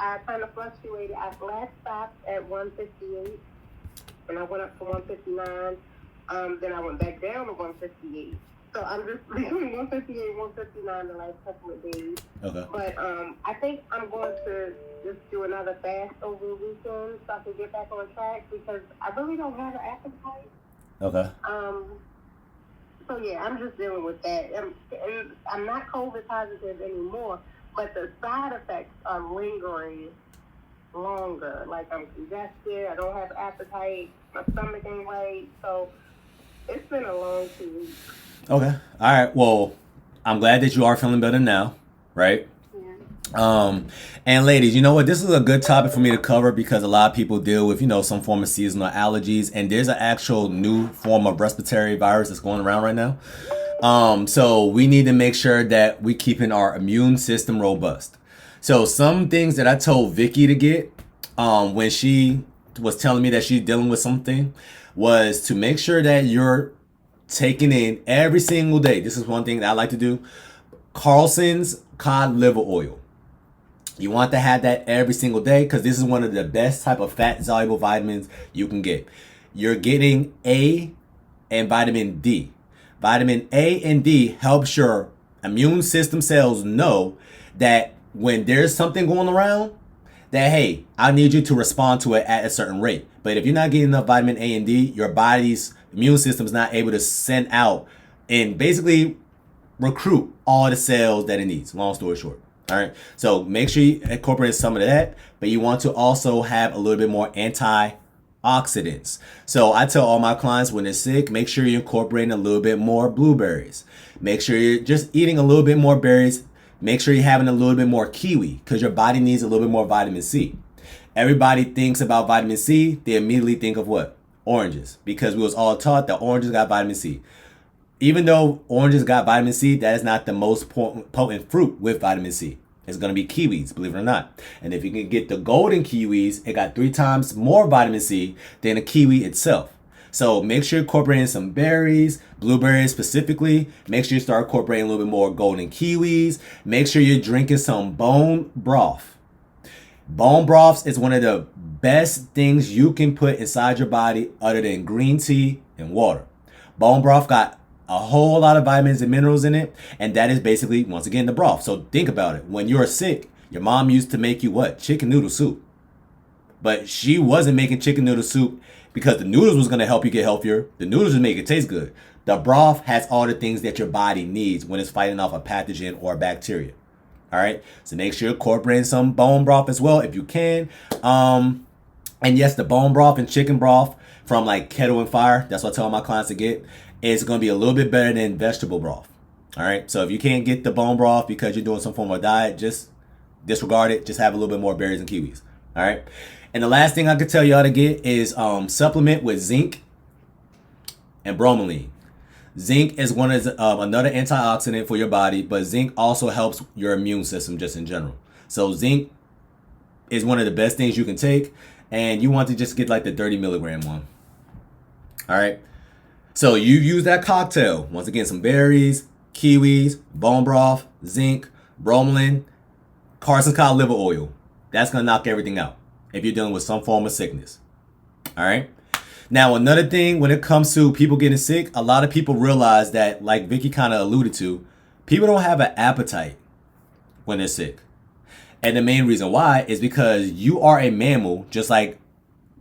I kind of fluctuated. I last stopped at 158, and I went up to 159. Then I went back down to 158. So I'm just between 158 and 159 the last couple of days. Okay. But I think I'm going to just do another fast over the weekend so I can get back on track because I really don't have an appetite. Okay. So yeah, I'm just dealing with that. And I'm not COVID positive anymore, but the side effects are lingering longer. Like I'm congested, I don't have appetite, my stomach ain't right. So it's been a long 2 weeks. Okay. All right. Well, I'm glad that you are feeling better now, right? And ladies, you know what? This is a good topic for me to cover because a lot of people deal with, some form of seasonal allergies, and there's an actual new form of respiratory virus that's going around right now. So we need to make sure that we keeping our immune system robust. So some things that I told Vicky to get, when she was telling me that she's dealing with something, was to make sure that you're taking in every single day. This is one thing that I like to do. Carlson's cod liver oil. You want to have that every single day because this is one of the best type of fat soluble vitamins you can get. You're getting A and vitamin D. Vitamin A and D helps your immune system cells know that when there's something going around, that hey, I need you to respond to it at a certain rate. But if you're not getting enough vitamin A and D, your body's immune system is not able to send out and basically recruit all the cells that it needs. Long story short. All right. So make sure you incorporate some of that, but you want to also have a little bit more antioxidants. So I tell all my clients when they're sick, make sure you're incorporating a little bit more blueberries. Make sure you're just eating a little bit more berries. Make sure you're having a little bit more kiwi because your body needs a little bit more vitamin C. Everybody thinks about vitamin C. They immediately think of what? Oranges, because we was all taught that oranges got vitamin C. Even though oranges got vitamin C, that is not the most potent fruit with vitamin C. It's going to be kiwis, believe it or not. And if you can get the golden kiwis, it got 3 times more vitamin C than a kiwi itself. So make sure you're incorporating some berries, blueberries specifically. Make sure you start incorporating a little bit more golden kiwis. Make sure you're drinking some bone broth. Bone broths is one of the best things you can put inside your body other than green tea and water. Bone broth got a whole lot of vitamins and minerals in it, and that is basically, once again, the broth. So think about it. When you're sick, your mom used to make you what? Chicken noodle soup. But she wasn't making chicken noodle soup because the noodles was going to help you get healthier. The noodles would make it taste good. The broth has all the things that your body needs when it's fighting off a pathogen or a bacteria. All right? So make sure you're incorporating some bone broth as well if you can. And yes, the bone broth and chicken broth from like Kettle and Fire, that's what I tell my clients to get. It's going to be a little bit better than vegetable broth. All right. So if you can't get the bone broth because you're doing some form of diet, just disregard it. Just have a little bit more berries and kiwis. All right. And the last thing I could tell y'all to get is supplement with zinc and bromelain. Zinc is another antioxidant for your body, but zinc also helps your immune system just in general. So zinc is one of the best things you can take, and you want to just get like the 30 milligram one. All right. So you use that cocktail. Once again, some berries, kiwis, bone broth, zinc, bromelain, Carson's cod liver oil. That's going to knock everything out if you're dealing with some form of sickness. All right. Now, another thing when it comes to people getting sick, a lot of people realize that, like Vicky kind of alluded to, people don't have an appetite when they're sick. And the main reason why is because you are a mammal, just like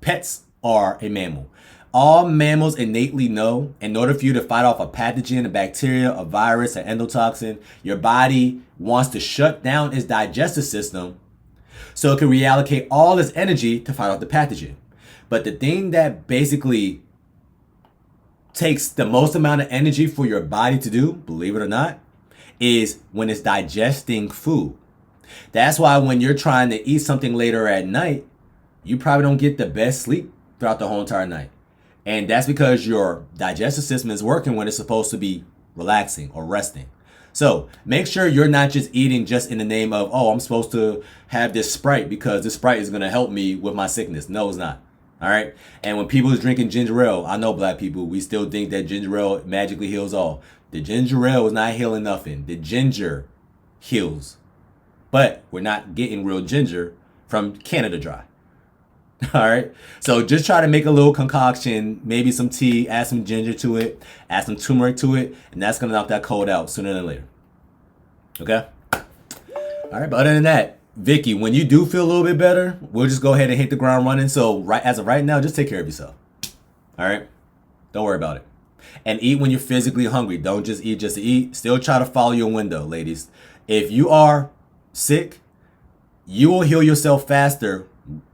pets are a mammal. All mammals innately know in order for you to fight off a pathogen, a bacteria, a virus, an endotoxin, your body wants to shut down its digestive system so it can reallocate all its energy to fight off the pathogen. But the thing that basically takes the most amount of energy for your body to do, believe it or not, is when it's digesting food. That's why when you're trying to eat something later at night, you probably don't get the best sleep throughout the whole entire night. And that's because your digestive system is working when it's supposed to be relaxing or resting. So make sure you're not just eating just in the name of, oh, I'm supposed to have this Sprite because this Sprite is going to help me with my sickness. No, it's not. All right. And when people is drinking ginger ale, I know black people, we still think that ginger ale magically heals all. The ginger ale is not healing nothing. The ginger heals. But we're not getting real ginger from Canada Dry. All right. So just try to make a little concoction, maybe some tea, add some ginger to it, add some turmeric to it, and that's going to knock that cold out sooner than later. Okay? All right. But other than that, Vicky, when you do feel a little bit better, we'll just go ahead and hit the ground running. So as of right now, just take care of yourself. All right? Don't worry about it. And eat when you're physically hungry. Don't just eat just to eat. Still try to follow your window, ladies. If you are sick, you will heal yourself faster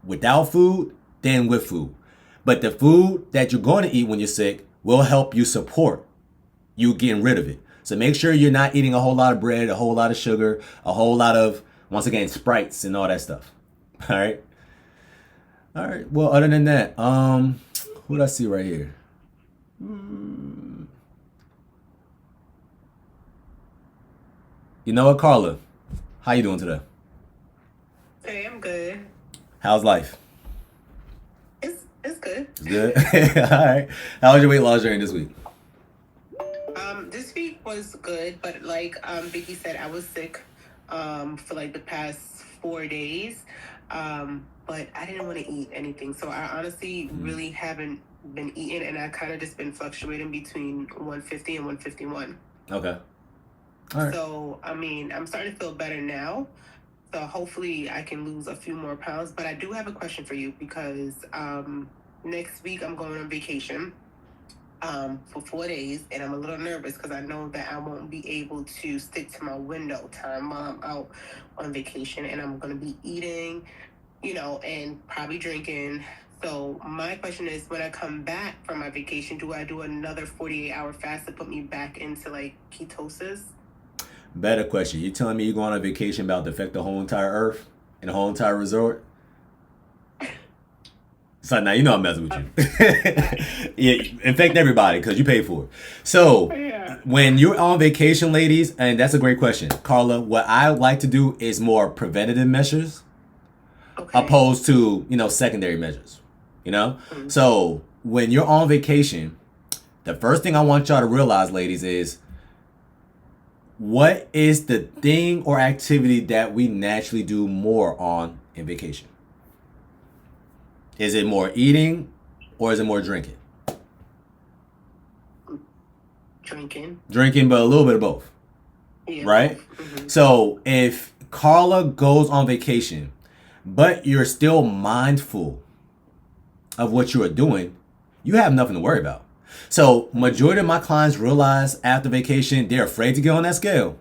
without food than with food. But the food that you're going to eat when you're sick will help you support you getting rid of it. So make sure you're not eating a whole lot of bread, a whole lot of sugar, a whole lot of, once again, Sprites and all that stuff. All right. All right. Well, other than that, who do I see right here? You know what, Carla? How you doing today? Hey, I'm good. How's life? It's good. It's good? All right. How was your weight loss journey this week? This week was good, but like Vicky said, I was sick for like the past 4 days. But I didn't want to eat anything. So I honestly really haven't been eating, and I kind of just been fluctuating between 150 and 151. Okay. All right. So, I mean, I'm starting to feel better now. So hopefully I can lose a few more pounds. But I do have a question for you because next week I'm going on vacation for 4 days. And I'm a little nervous because I know that I won't be able to stick to my window time while I'm out on vacation. And I'm going to be eating, and probably drinking. So my question is, when I come back from my vacation, do I do another 48-hour fast to put me back into like ketosis? Better question. You telling me you're going on vacation about to affect the whole entire Earth and the whole entire resort? So now you know I'm messing with you. Yeah, infect everybody because you paid for it. So when you're on vacation, ladies, and that's a great question, Carla. What I like to do is more preventative measures, opposed to secondary measures. So when you're on vacation, the first thing I want y'all to realize, ladies, is what is the thing or activity that we naturally do more on in vacation? Is it more eating or is it more drinking? Drinking, but a little bit of both. Yeah, right? Mm-hmm. So if Carla goes on vacation, but you're still mindful of what you are doing, you have nothing to worry about. So majority of my clients realize after vacation, they're afraid to get on that scale.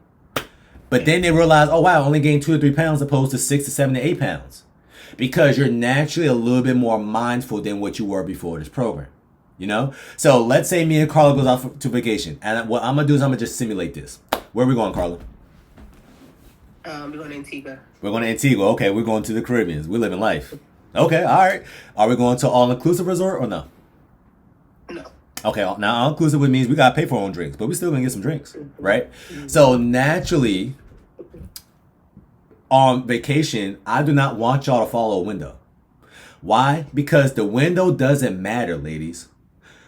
But then they realize, oh, wow, I only gained 2 to 3 pounds opposed to 6 to 7 to 8 pounds. Because you're naturally a little bit more mindful than what you were before this program. So let's say me and Carla goes out to vacation. And what I'm going to do is I'm going to just simulate this. Where are we going, Carla? We're going to Antigua. We're going to Antigua. Okay, we're going to the Caribbean. We're living life. Okay, all right. Are we going to all-inclusive resort or no? No. Okay, now all-inclusive means we got to pay for our own drinks, but we're still going to get some drinks, right? Mm-hmm. So naturally, on vacation, I do not want y'all to follow a window. Why? Because the window doesn't matter, ladies.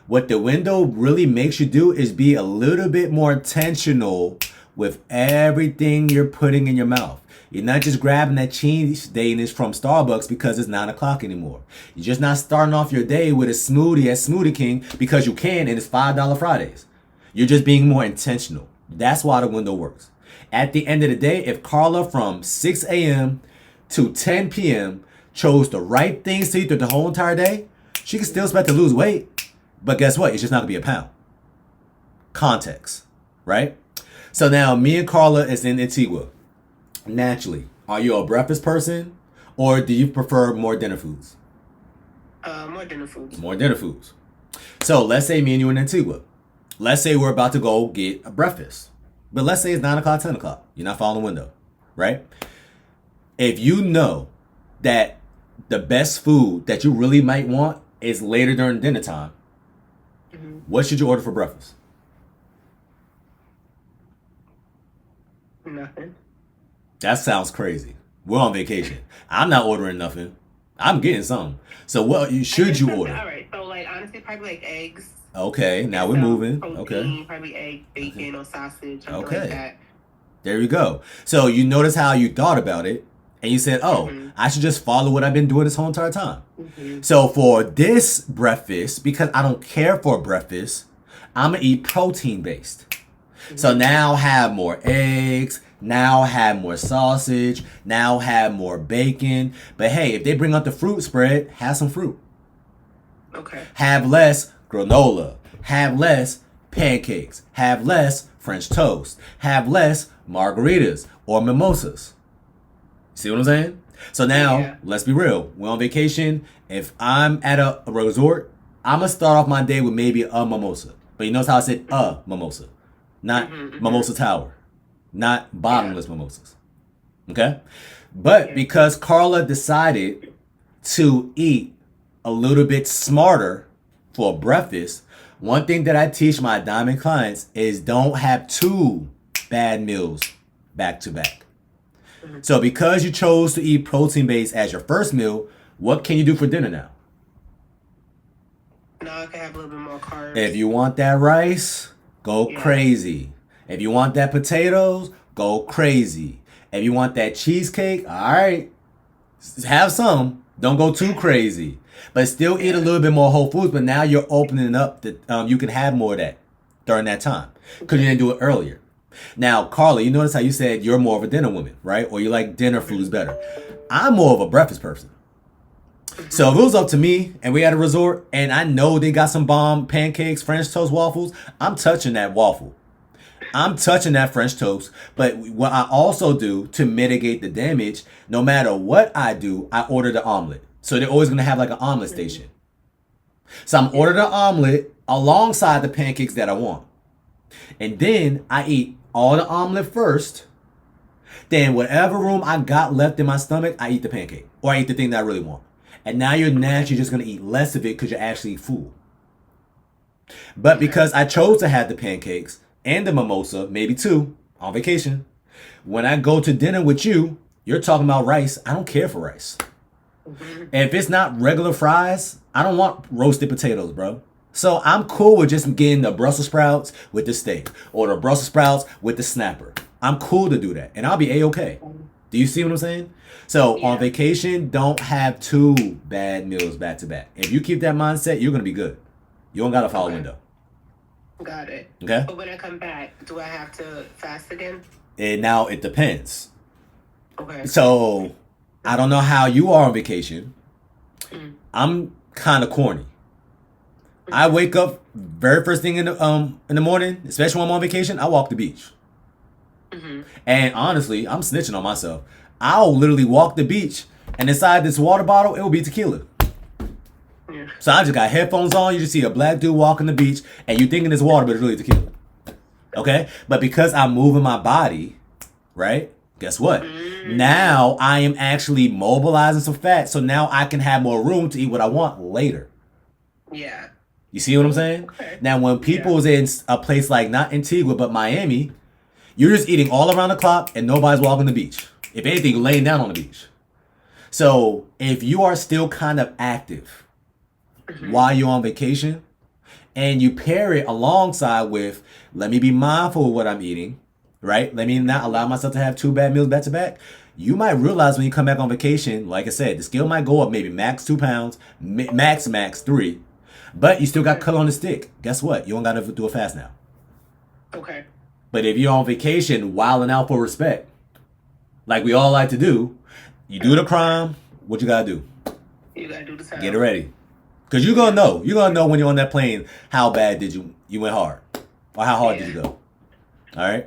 What the window really makes you do is be a little bit more intentional with everything you're putting in your mouth. You're not just grabbing that cheese Danish from Starbucks because it's 9 o'clock anymore. You're just not starting off your day with a smoothie at Smoothie King because you can and it's $5 Fridays. You're just being more intentional. That's why the window works. At the end of the day, if Carla from 6 a.m. to 10 p.m. chose the right things to eat through the whole entire day, she can still expect to lose weight. But guess what? It's just not going to be a pound. Context, right? So now me and Carla is in Antigua. Naturally, are you a breakfast person or do you prefer more dinner foods? More dinner foods. More dinner foods. So let's say me and you in Antigua. Let's say we're about to go get a breakfast. But let's say it's 9 o'clock, 10 o'clock. You're not following the window, right? If you know that the best food that you really might want is later during dinner time, what should you order for breakfast? Nothing. That sounds crazy. We're on vacation. I'm not ordering nothing. I'm getting something. So what should you order? All right. So like honestly, probably like eggs. Okay. Now we're moving. Protein, okay. Probably egg, bacon, or sausage. Okay. Like that. There you go. So you notice how you thought about it, And you said, oh, Mhm. I should just follow what I've been doing this whole entire time. Mhm. So for this breakfast, because I don't care for breakfast, I'm going to eat protein based. So now have more eggs, now have more sausage, now have more bacon. But hey, if they bring out the fruit spread, have some fruit. Okay. Have less granola. Have less pancakes. Have less French toast. Have less margaritas or mimosas. See what I'm saying? So now, Yeah. let's be real. We're on vacation. If I'm at a resort, I'm going to start off my day with maybe a mimosa. But you notice how I said a mimosa, not mimosa tower, not bottomless mimosas. Okay? But because Carla decided to eat a little bit smarter for breakfast, one thing that I teach my diamond clients is don't have 2 bad meals back to back. So because you chose to eat protein based as your first meal, what can you do for dinner now? Now I can have a little bit more carbs. If you want that rice, go crazy. If you want that potatoes, go crazy. If you want that cheesecake, all right, have some. Don't go too crazy. But still eat a little bit more whole foods. But now you're opening up that you can have more of that during that time because you didn't do it earlier. Now, Carla, you notice how you said you're more of a dinner woman, right? Or you like dinner foods better. I'm more of a breakfast person. So if it was up to me and we at a resort and I know they got some bomb pancakes, French toast, waffles, I'm touching that waffle. I'm touching that French toast. But what I also do to mitigate the damage, no matter what I do, I order the omelet. So they're always going to have like an omelet station. So I'm ordering an omelet alongside the pancakes that I want. And then I eat all the omelet first. Then whatever room I got left in my stomach, I eat the pancake. Or I eat the thing that I really want. And now you're naturally just going to eat less of it because you're actually full. But because I chose to have the pancakes and the mimosa, maybe 2, on vacation, when I go to dinner with you, you're talking about rice. I don't care for rice. And if it's not regular fries, I don't want roasted potatoes, bro. So I'm cool with just getting the Brussels sprouts with the steak or the Brussels sprouts with the snapper. I'm cool to do that. And I'll be A-okay. Do you see what I'm saying? So on vacation, don't have 2 bad meals back to back. If you keep that mindset, you're going to be good. You don't got to follow window. Got it. Okay? But when I come back, do I have to fast again? And now it depends. Okay. So I don't know how you are on vacation. I'm kind of corny. I wake up very first thing in the morning, especially when I'm on vacation, I walk the beach. And honestly, I'm snitching on myself. I'll literally walk the beach, and inside this water bottle, it will be tequila. Yeah. So I just got headphones on. You just see a black dude walking the beach, and you thinking it's water, but it's really tequila. Okay? But because I'm moving my body, right? Guess what? Now I am actually mobilizing some fat, so now I can have more room to eat what I want later. Yeah. You see what I'm saying? Okay. Now, when people's in a place like not Antigua, but Miami, you're just eating all around the clock and nobody's walking the beach. If anything, you're laying down on the beach. So if you are still kind of active while you're on vacation and you pair it alongside with, let me be mindful of what I'm eating, right? Let me not allow myself to have 2 bad meals back to back. You might realize when you come back on vacation, like I said, the scale might go up maybe max 2 pounds, max 3. But you still got color on the stick. Guess what? You don't got to do a fast now. Okay. But if you're on vacation, wilding out for respect, like we all like to do, you do the crime, what you got to do? You got to do the time. Get it ready. Because you're going to know. You're going to know when you're on that plane how bad did you went hard. Or how hard did you go. All right?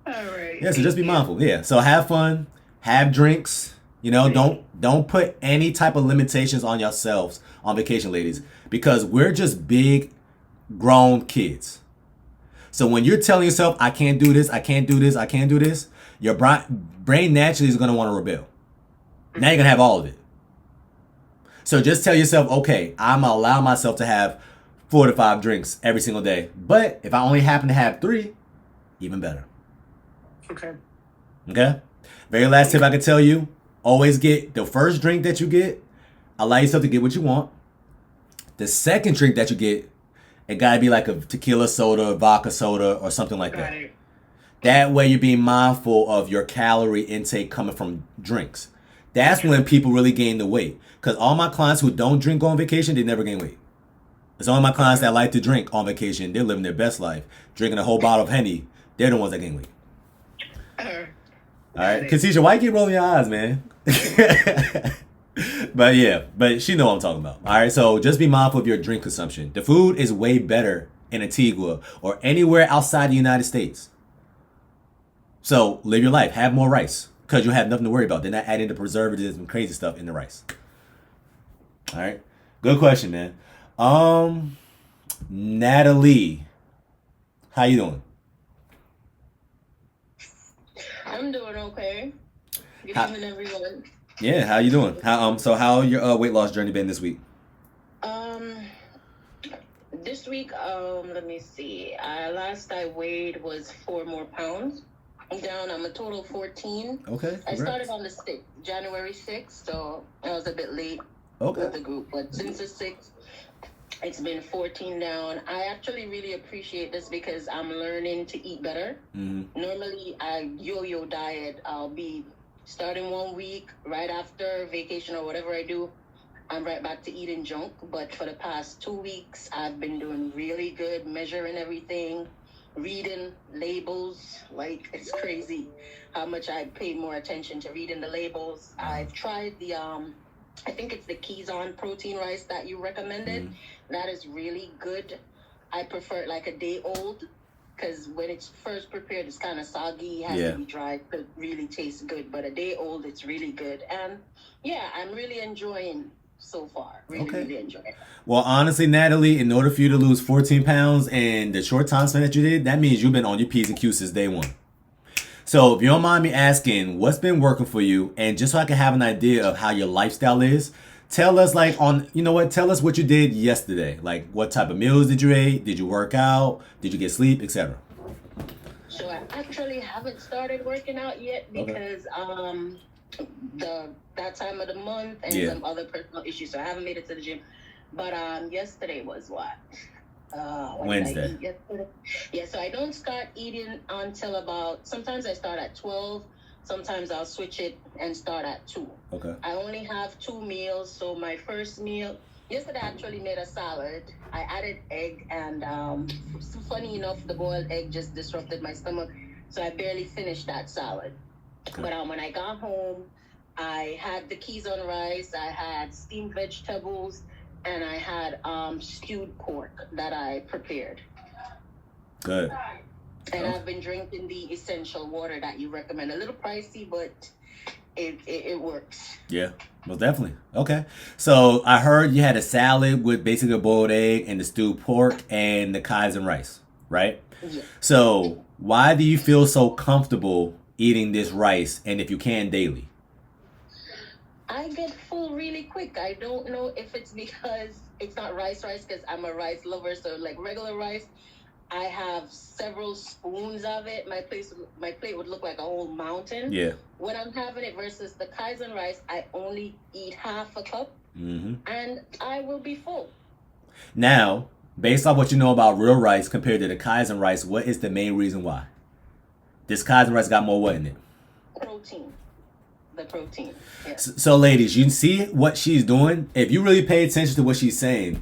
All right. Yeah, so just be mindful. Yeah. So have fun. Have drinks. You know, don't put any type of limitations on yourselves on vacation, ladies. Because we're just big, grown kids. So when you're telling yourself, I can't do this, I can't do this, I can't do this, your brain naturally is going to want to rebel. Now you're going to have all of it. So just tell yourself, okay, I'm going to allow myself to have 4 to 5 drinks every single day. But if I only happen to have 3, even better. Okay. Okay? Very last tip I can tell you, always get the first drink that you get, allow yourself to get what you want. The second drink that you get, it gotta be like a tequila soda, vodka soda, or something like that. Got it. That way you're being mindful of your calorie intake coming from drinks. That's when people really gain the weight. Because all my clients who don't drink on vacation, they never gain weight. It's only my clients that like to drink on vacation. They're living their best life. Drinking a whole bottle of Henny, they're the ones that gain weight. All right. Katisha, why you keep rolling your eyes, man? But yeah, but she know what I'm talking about. All right, so just be mindful of your drink consumption. The food is way better in Antigua or anywhere outside the United States. So live your life. Have more rice because you have nothing to worry about. They're not adding the preservatives and crazy stuff in the rice. All right, good question, man. Natalie, how you doing? I'm doing okay. Good evening, everyone. Yeah, how you doing? How your weight loss journey been this week? This week, let me see. Last I weighed was 4 more pounds. I'm down. I'm a total of 14. Okay. Congrats. I started on the 6th, January 6th, so I was a bit late with the group. But since the 6th, it's been 14 down. I actually really appreciate this because I'm learning to eat better. Mm-hmm. Normally, I yo-yo diet. I'll be starting 1 week, right after vacation or whatever I do, I'm right back to eating junk. But for the past 2 weeks, I've been doing really good, measuring everything, reading labels. Like, it's crazy how much I paid more attention to reading the labels. I've tried the, I think it's the Keys On protein rice that you recommended. Mm-hmm. That is really good. I prefer it like a day old. Because when it's first prepared, it's kind of soggy. It has to be dry to really taste good. But a day old, it's really good. And yeah, I'm really enjoying so far. Really enjoying it. Well, honestly, Natalie, in order for you to lose 14 pounds in the short time span that you did, that means you've been on your P's and Q's since day one. So if you don't mind me asking, what's been working for you? And just so I can have an idea of how your lifestyle is, tell us tell us what you did yesterday. Like what type of meals did you eat? Did you work out? Did you get sleep, etc.? So I actually haven't started working out yet because that time of the month and some other personal issues. So I haven't made it to the gym. But yesterday was what? Wednesday. Yeah, so I don't start eating until sometimes I start at 12. Sometimes I'll switch it and start at 2. Okay. I only have 2 meals. So my first meal, yesterday I actually made a salad. I added egg and funny enough, the boiled egg just disrupted my stomach. So I barely finished that salad. Okay. But when I got home, I had the Keys on rice. I had steamed vegetables and I had stewed pork that I prepared. Good. And I've been drinking the essential water that you recommend. A little pricey, but it works. Yeah, most definitely. Okay. So I heard you had a salad with basically a boiled egg and the stewed pork and the Kaizen rice, right? Yeah. So why do you feel so comfortable eating this rice and if you can daily? I get full really quick. I don't know if it's because it's not rice because I'm a rice lover. So like regular rice, I have several spoons of it. My plate would look like a whole mountain. Yeah. When I'm having it versus the Kaizen rice, I only eat half a cup, and I will be full. Now, based on what you know about real rice compared to the Kaizen rice, what is the main reason why? This Kaizen rice got more what in it? Protein. The protein. Yeah. So, ladies, you see what she's doing? If you really pay attention to what she's saying,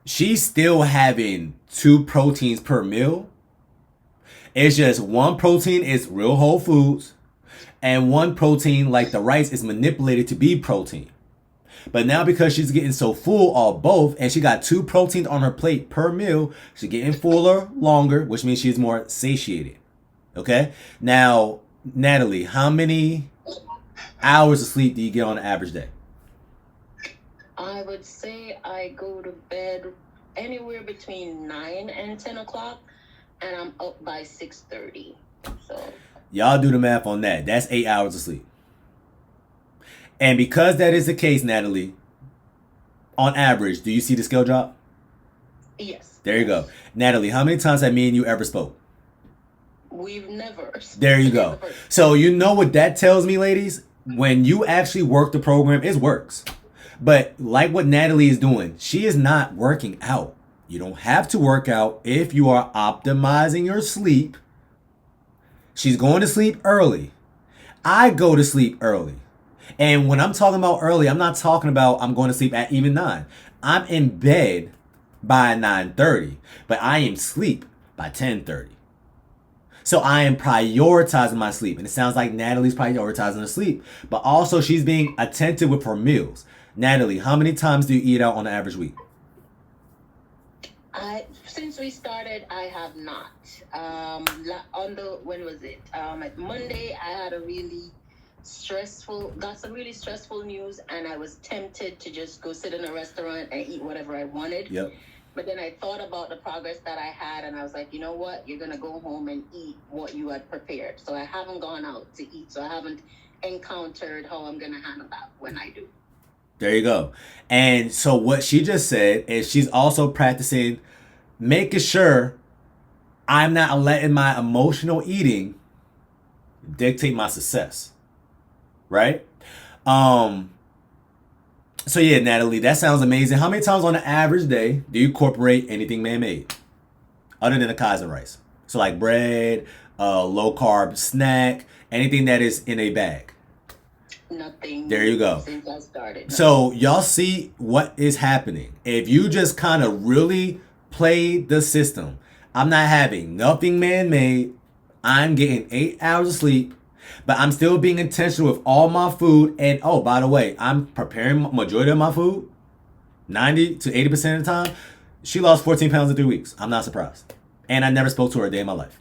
she's still having 2 proteins per meal. It's just one protein is real whole foods, and one protein, like the rice, is manipulated to be protein. But now because she's getting so full of both, and she got 2 proteins on her plate per meal, she's getting fuller longer, which means she's more satiated. Okay? Now, Natalie, how many hours of sleep do you get on an average day? I would say I go to bed anywhere between 9 and 10 o'clock, and I'm up by 6:30. So y'all do the math on that. That's 8 hours of sleep. And because that is the case, Natalie, on average, do you see the scale drop? Yes. There you go. Natalie, how many times have me and you ever spoke? We've never. There you go. So you know what that tells me, ladies? When you actually work the program, it works. But like what Natalie is doing, she is not working out. You don't have to work out if you are optimizing your sleep She's going to sleep early. I go to sleep early. And when I'm talking about early, I'm not talking about I'm going to sleep at even 9. I'm in bed by 9:30, but I am asleep by 10:30. So I am prioritizing my sleep. And it sounds like Natalie's prioritizing her sleep, but also she's being attentive with her meals. Natalie, how many times do you eat out on an average week? Since we started, I have not. When was it? At Monday, I had got some really stressful news, and I was tempted to just go sit in a restaurant and eat whatever I wanted. Yep. But then I thought about the progress that I had, and I was like, you know what? You're going to go home and eat what you had prepared. So I haven't gone out to eat. So I haven't encountered how I'm going to handle that when I do. There you go. And so what she just said is she's also practicing making sure I'm not letting my emotional eating dictate my success. Right? So yeah, Natalie, that sounds amazing. How many times on an average day do you incorporate anything man-made? Other than the Kaizen rice. So like bread, low carb snack, anything that is in a bag. Nothing. There you go. Since I started. So y'all see what is happening. If you just kind of really play the system, I'm not having nothing man-made. I'm getting 8 hours of sleep, but I'm still being intentional with all my food. And oh, by the way, I'm preparing majority of my food, 90 to 80% of the time. She lost 14 pounds in 3 weeks. I'm not surprised. And I never spoke to her a day in my life.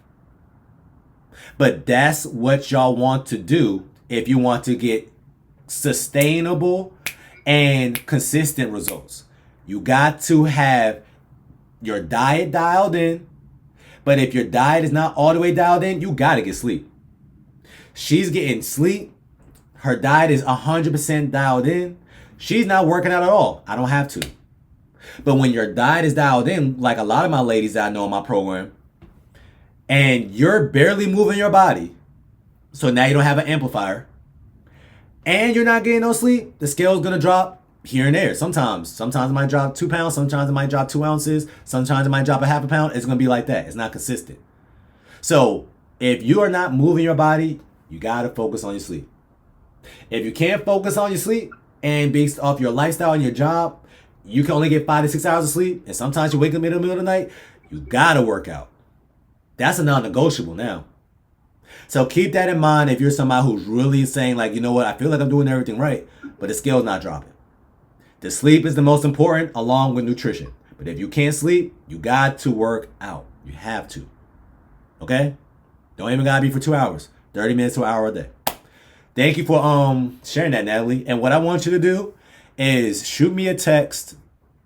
But that's what y'all want to do if you want to get sustainable and consistent results. You got to have your diet dialed in. But if your diet is not all the way dialed in, you got to get sleep. She's getting sleep. Her diet is 100% dialed in. She's not working out at all. I don't have to. But when your diet is dialed in, like a lot of my ladies that I know in my program, and you're barely moving your body, so now you don't have an amplifier, and you're not getting no sleep, the scale's going to drop here and there. Sometimes it might drop 2 pounds. Sometimes it might drop 2 ounces. Sometimes it might drop a half a pound. It's going to be like that. It's not consistent. So if you are not moving your body, you got to focus on your sleep. If you can't focus on your sleep, and based off your lifestyle and your job, you can only get 5 to 6 hours of sleep, and sometimes you wake up in the middle of the night, you got to work out. That's a non-negotiable now. So keep that in mind if you're somebody who's really saying like, you know what, I feel like I'm doing everything right, but the scale's not dropping. The sleep is the most important along with nutrition. But if you can't sleep, you got to work out. You have to. Okay? Don't even gotta be for 2 hours. 30 minutes to an hour a day. Thank you for sharing that, Natalie. And what I want you to do is shoot me a text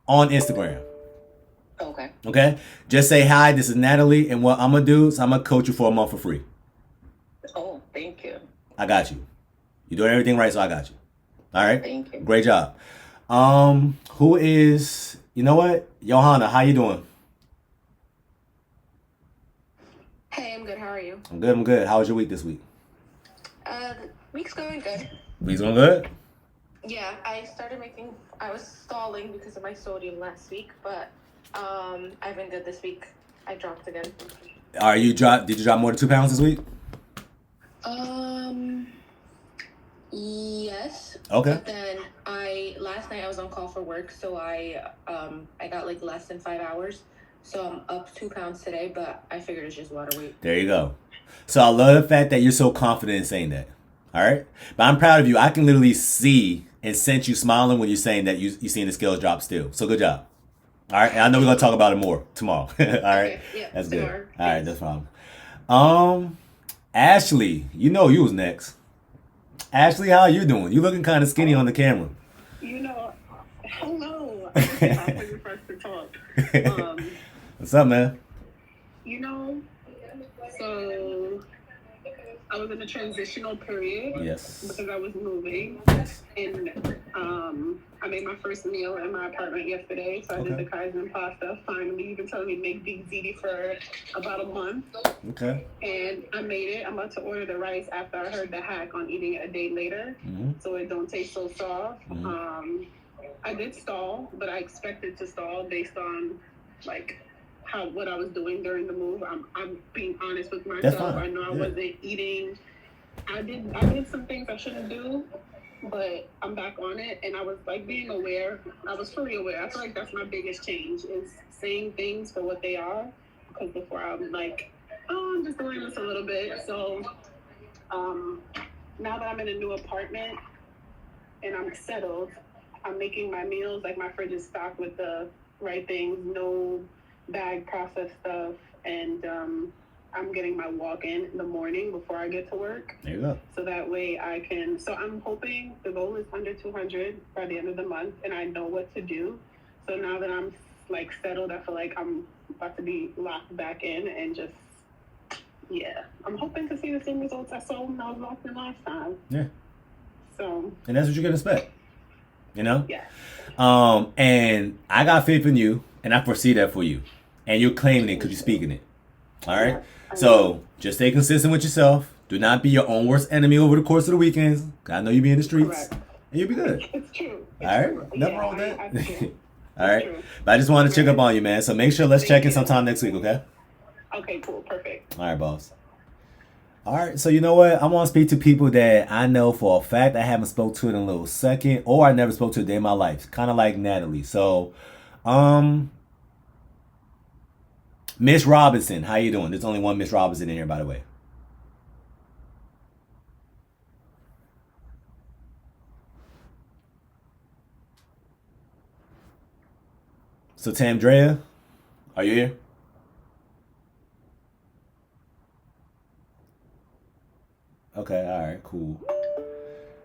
on Instagram. Okay. Okay? Just say, hi, this is Natalie, and what I'm going to do is I'm going to coach you for a month for free. Oh, thank you. I got you. You're doing everything right, so I got you. All right? Thank you. Great job. Who is, you know what? Johanna, how you doing? Hey, I'm good. How are you? I'm good. How was your week this week? The week's going good. Week's going good? Yeah, I was stalling because of my sodium last week, but I've been good this week. I dropped again. Did you drop more than 2 pounds this week? Yes. Okay. But then last night I was on call for work, so I got like less than 5 hours. So I'm up 2 pounds today, but I figured it's just water weight. There you go. So I love the fact that you're so confident in saying that. All right? But I'm proud of you. I can literally see and sense you smiling when you're saying that you're seeing the scales drop still. So good job. All right? And I know we're going to talk about it more tomorrow. All right? Okay, yeah, that's tomorrow. Good. All right, that's fine. Ashley, you know you was next. Ashley, how you doing? You looking kind of skinny on the camera. You know, hello. I'm for you first to talk. What's up, man? You know, so I was in a transitional period. Yes. Because I was moving. And I made my first meal in my apartment yesterday. So I did the Kaizen pasta. Finally, you've been telling me to make beef ziti for about a month. Okay. And I made it. I'm about to order the rice after I heard the hack on eating it a day later. Mm-hmm. So it don't taste so soft. Mm-hmm. I did stall, but I expected to stall based on like what I was doing during the move. I'm being honest with myself. I know I wasn't eating. I did some things I shouldn't do, but I'm back on it, and I was like being aware. I was fully aware. I feel like that's my biggest change is saying things for what they are, because before I'm like, oh, I'm just doing this a little bit. So now that I'm in a new apartment and I'm settled, I'm making my meals, like my fridge is stocked with the right things, no bag processed stuff, and I'm getting my walk in the morning before I get to work. There you go. So that way I can, so I'm hoping the goal is under 200 by the end of the month, and I know what to do. So now that I'm like settled, I feel like I'm about to be locked back in and just, yeah. I'm hoping to see the same results I saw when I was locked in last time. Yeah. So. And that's what you can expect. You know? Yeah. And I got faith in you, and I foresee that for you. And you're claiming it because you're speaking it. All right? So just stay consistent with yourself. Do not be your own worst enemy over the course of the weekends. I know you be in the streets. Correct. And you'll be good. It's true. All right? True. Nothing wrong with that. True. All right? But I just wanted to check up on you, man. So make sure let's check in sometime next week, okay? Okay, cool. Perfect. All right, boss. All right, so you know what? I want to speak to people that I know for a fact I haven't spoke to in a little second, or I never spoke to a day in my life. Kind of like Natalie. So, Miss Robinson, how you doing? There's only one Miss Robinson in here, by the way. So, Tamdrea, are you here? Okay, all right, cool.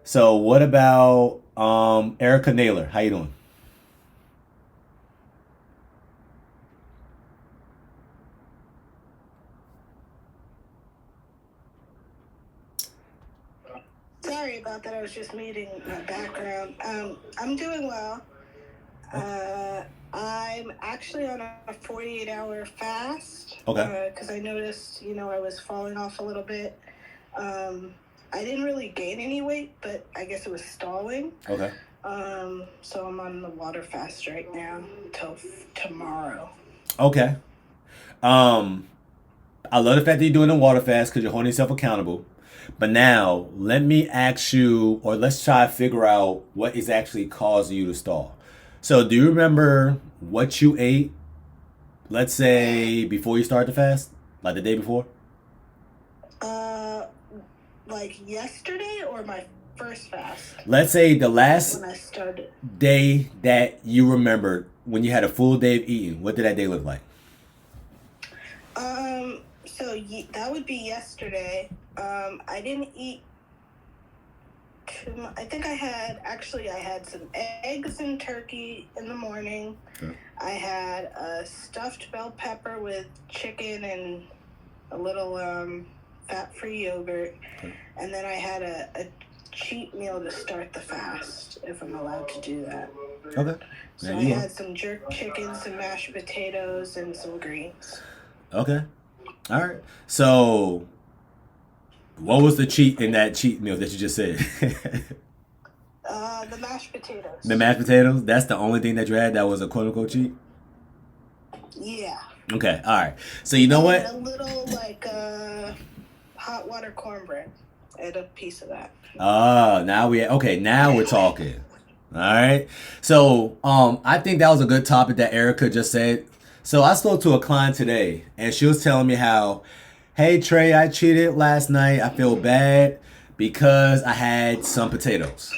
So what about Erica Naylor? How you doing? Sorry about that. I was just muting my background. I'm doing well. I'm actually on a 48-hour fast. Okay. Because I noticed, I was falling off a little bit. I didn't really gain any weight, but I guess it was stalling. Okay. So I'm on the water fast right now till tomorrow. Okay. I love the fact that you're doing the water fast because you're holding yourself accountable. But now, let me ask you, or let's try to figure out what is actually causing you to stall. So, do you remember what you ate, let's say, before you started the fast? Like the day before? Like yesterday or my first fast? Let's say the last when I started. Day that you remembered when you had a full day of eating. What did that day look like? So that would be yesterday. I didn't eat too much. I think I had some eggs and turkey in the morning. Okay. I had a stuffed bell pepper with chicken and a little fat-free yogurt. Okay. And then I had a cheat meal to start the fast, if I'm allowed to do that. Okay. So I had some jerk chicken, some mashed potatoes, and some greens. Okay. All right. So, what was the cheat in that cheat meal that you just said? The mashed potatoes. The mashed potatoes? That's the only thing that you had that was a quote-unquote cheat? Yeah. Okay. All right. So, you know what? A little, hot water cornbread. I had a piece of that. Oh, now we're talking. All right. So, I think that was a good topic that Erica just said. So I spoke to a client today, and she was telling me how, hey, Trey, I cheated last night. I feel bad because I had some potatoes.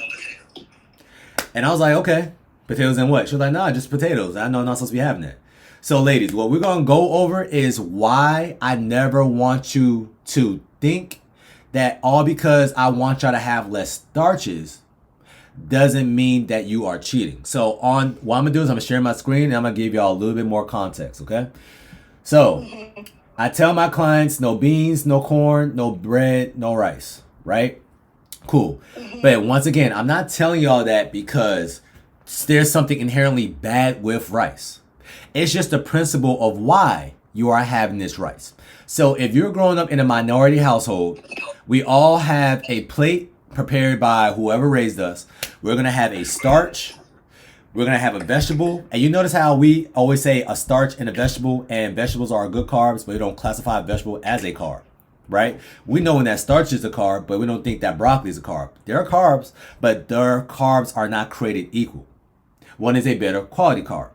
And I was like, okay, potatoes and what? She was like, nah, just potatoes. I know I'm not supposed to be having that. So, ladies, what we're going to go over is why I never want you to think that all because I want y'all to have less starches doesn't mean that you are cheating. So what I'm going to do is I'm going to share my screen and I'm going to give y'all a little bit more context, okay? So I tell my clients no beans, no corn, no bread, no rice, right? Cool. But once again, I'm not telling y'all that because there's something inherently bad with rice. It's just the principle of why you are having this rice. So if you're growing up in a minority household, we all have a plate prepared by whoever raised us. We're going to have a starch. We're going to have a vegetable. And you notice how we always say a starch and a vegetable, and vegetables are good carbs, but we don't classify a vegetable as a carb, right? We know when that starch is a carb, but we don't think that broccoli is a carb. They're carbs, but their carbs are not created equal. One is a better quality carb.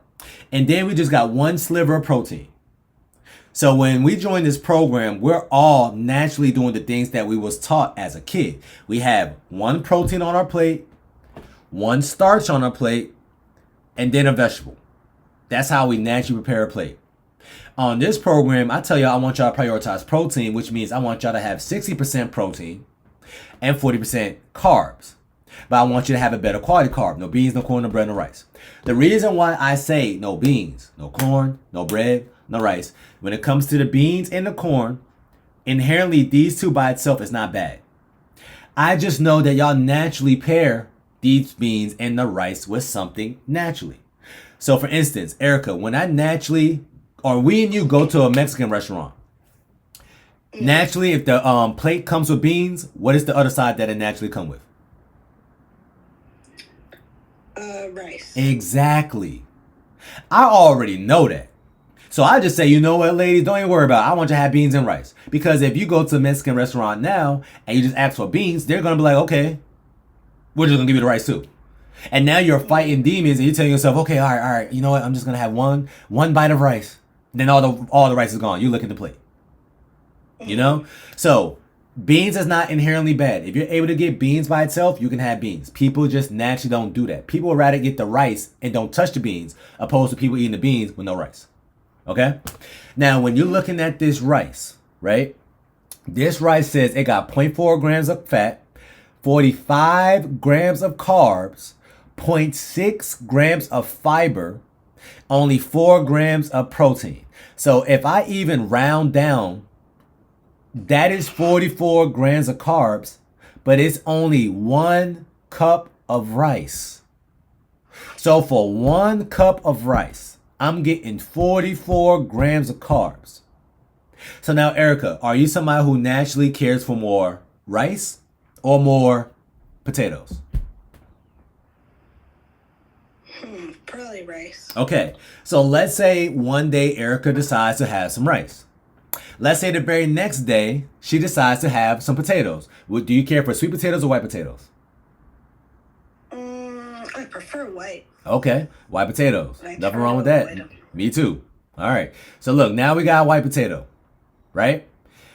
And then we just got one sliver of protein. So when we join this program, we're all naturally doing the things that we was taught as a kid. We have one protein on our plate, one starch on our plate, and then a vegetable. That's how we naturally prepare a plate. On this program, I tell y'all I want y'all to prioritize protein, which means I want y'all to have 60% protein and 40% carbs. But I want you to have a better quality carb. No beans, no corn, no bread, no rice. The reason why I say no beans, no corn, no bread, no rice, when it comes to the beans and the corn, inherently these two by itself is not bad. I just know that y'all naturally pair these beans and the rice with something naturally. So for instance, Erica, when I naturally, or we and you go to a Mexican restaurant, naturally if the plate comes with beans, what is the other side that it naturally come with? Rice. Exactly. I already know that. So I just say, you know what, ladies, don't even worry about it. I want you to have beans and rice. Because if you go to a Mexican restaurant now and you just ask for beans, they're going to be like, okay, we're just going to give you the rice too. And now you're fighting demons and you're telling yourself, okay, all right, you know what, I'm just going to have one bite of rice. Then all the rice is gone. You look at the plate. You know? So beans is not inherently bad. If you're able to get beans by itself, you can have beans. People just naturally don't do that. People would rather get the rice and don't touch the beans opposed to people eating the beans with no rice. Okay? Now, when you're looking at this rice, right? This rice says it got 0.4 grams of fat, 45 grams of carbs, 0.6 grams of fiber, only 4 grams of protein. So if I even round down, that is 44 grams of carbs, but it's only 1 cup of rice. So for 1 cup of rice, I'm getting 44 grams of carbs. So now, Erica, are you somebody who naturally cares for more rice or more potatoes? Probably rice. Okay, so let's say one day Erica decides to have some rice. Let's say the very next day she decides to have some potatoes. Do you care for sweet potatoes or white potatoes? I prefer white. Okay, white potatoes. Nothing wrong with that. Me too. All right. So look, now we got a white potato, right?